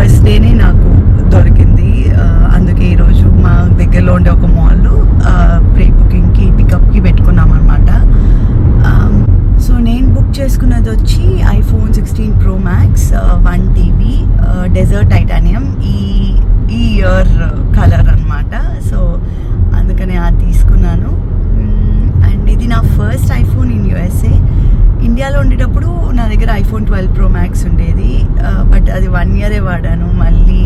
First డేనే నాకు దొరికింది. అందుకే ఈరోజు మా దగ్గరలో ఉండే ఒక మాల్లో ప్రీ బుకింగ్కి పికప్కి పెట్టుకున్నాం అనమాట. సో నేను బుక్ చేసుకున్నది వచ్చి iPhone 16 Pro Max 1TB desert titanium ఈ ఇయర్ కలర్ అనమాట. సో అందుకనే అది తీసుకున్నాను. అండ్ ఇది నా ఫస్ట్ ఐఫోన్ ఇన్ USA. ఇండియాలో ఉండేటప్పుడు నా దగ్గర iPhone 12 Pro Max ఉండేది. బట్ అది 1 year వాడాను. మళ్ళీ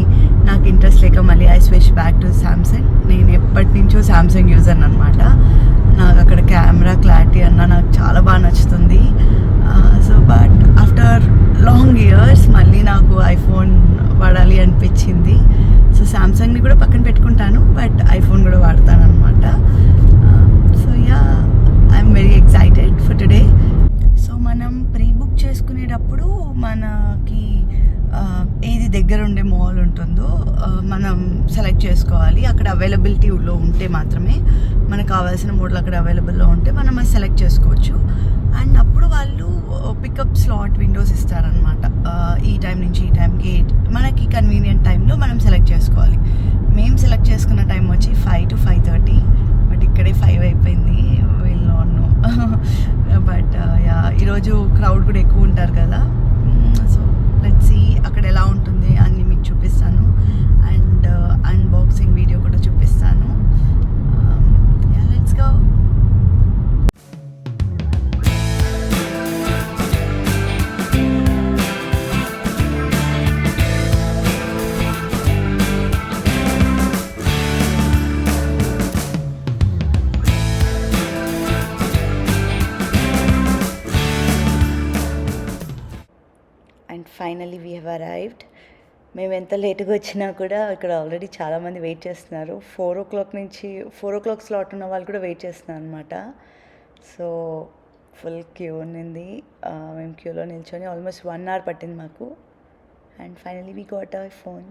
నాకు ఇంట్రెస్ట్ లేక మళ్ళీ I switch back to Samsung. నేను ఎప్పటి నుంచో సామ్సంగ్ యూజర్ అనమాట. నాకు అక్కడ కెమెరా క్లారిటీ అన్న నాకు చాలా బాగా నచ్చుతుంది. So but after long years మళ్ళీ నాకు ఐఫోన్ వాడాలి అనిపించింది. సో సామ్సంగ్ని కూడా పక్కన పెట్టుకుంటాను, బట్ ఐఫోన్ కూడా వాడతాను అనమాట. So yeah, I'm very excited for today. So మనం ప్రీ బుక్ చేసుకునేటప్పుడు మనకి ఏది దగ్గర ఉండే మాల్ ఉంటుందో మనం సెలెక్ట్ చేసుకోవాలి. అక్కడ అవైలబిలిటీలో ఉంటే మాత్రమే, మనకు కావాల్సిన మోడల్ అక్కడ అవైలబుల్లో ఉంటే మనం అది సెలెక్ట్ చేసుకోవచ్చు. అండ్ అప్పుడు వాళ్ళు పికప్ స్లాట్ విండోస్ ఇస్తారనమాట. ఈ టైం నుంచి ఈ టైంకి మనకి కన్వీనియంట్ టైంలో మనం సెలెక్ట్ చేసుకోవాలి. మేము సెలెక్ట్ చేసుకున్న టైం వచ్చి 5 to 5:30, బట్ ఇక్కడే 5 అయిపోయింది. వీళ్ళు బట్ యా, ఈరోజు క్రౌడ్ కూడా ఎక్కువ ఉంటారు కదా. సో లెట్స్ సీ అక్కడ ఎలా ఉంటుంది అన్నీ మీకు చూపిస్తాను. అండ్ అన్బాక్సింగ్ వీడియో కూడా చూపిస్తాను. Yeah, let's go. And finally we have arrived. మేము ఎంత లేట్గా వచ్చినా కూడా ఇక్కడ ఆల్రెడీ చాలామంది వెయిట్ చేస్తున్నారు. 4 o'clock స్లాట్ ఉన్న వాళ్ళు కూడా వెయిట్ చేస్తున్నారు అనమాట. సో ఫుల్ క్యూ ఉన్నింది. మేము క్యూలో నిల్చొని ఆల్మోస్ట్ 1 hour పట్టింది మాకు. And finally we got our phone.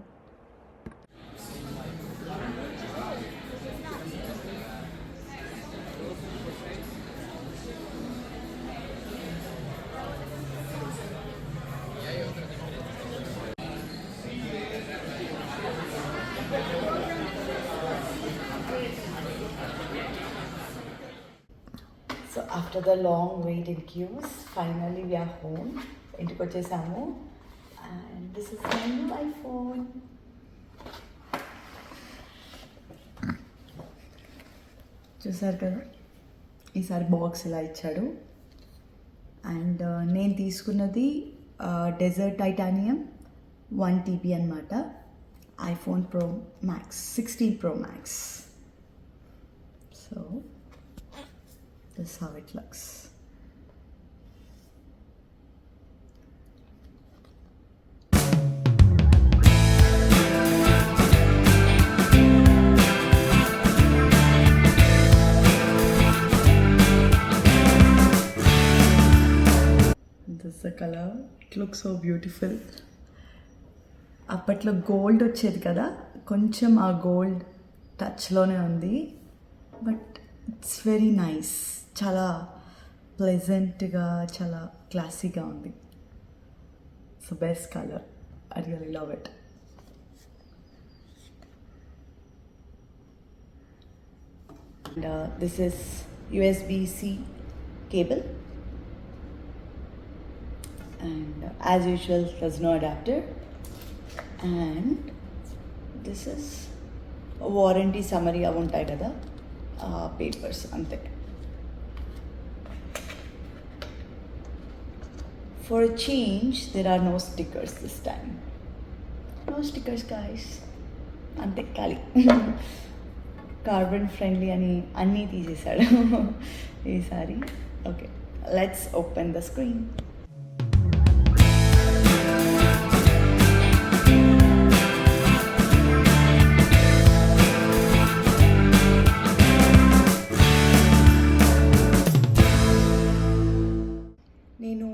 So after the long wait in queues finally we are home. ఇంటికి వచ్చేసాము. And this is my new iPhone. చూసారు కదా, ఈసారి బాక్స్ ఇలా ఇచ్చాడు. అండ్ నేను తీసుకున్నది డెజర్ట్ టైటానియం 1TB అనమాట. iPhone Pro Max 16 Pro Max. So this is how it looks. This is the color. It looks so beautiful. అప్పట్లో గోల్డ్ వచ్చేది కదా, కొంచెం ఆ గోల్డ్ టచ్లోనే ఉంది. But it's very nice. చాలా ప్లెజెంట్గా, చాలా క్లాసీగా ఉంది. So best colour. I really love it. And this is USB-C cable. And as usual, there's no adapter. And this is a warranty summary అవి ఉంటాయి కదా, పేపర్స్ అంతే. For a change, there are no stickers this time. No stickers, guys. అంతే, ఖాళీ. Carbon friendly అని అన్నీ తీసేశాడు ఈసారి. Okay, let's open the screen. నేను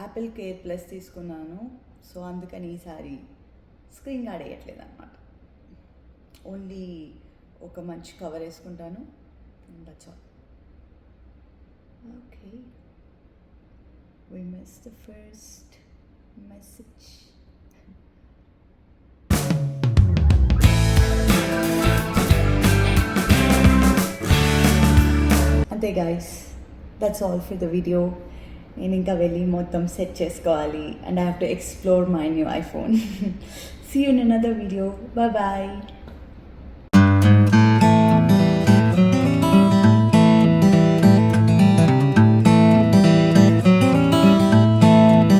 యాపిల్ కేర్ ప్లస్ తీసుకున్నాను. సో అందుకని ఈసారి స్క్రీన్ గార్డ్ వేయట్లేదు అనమాట. ఓన్లీ ఒక మంచి కవర్ వేసుకుంటాను. That's all. Okay, we missed the first message. అంతే guys, that's all for the video. నేను ఇంకా వెళ్ళి మొత్తం సెట్ చేసుకోవాలి and I have to explore my new iPhone. See you in another video. Bye bye.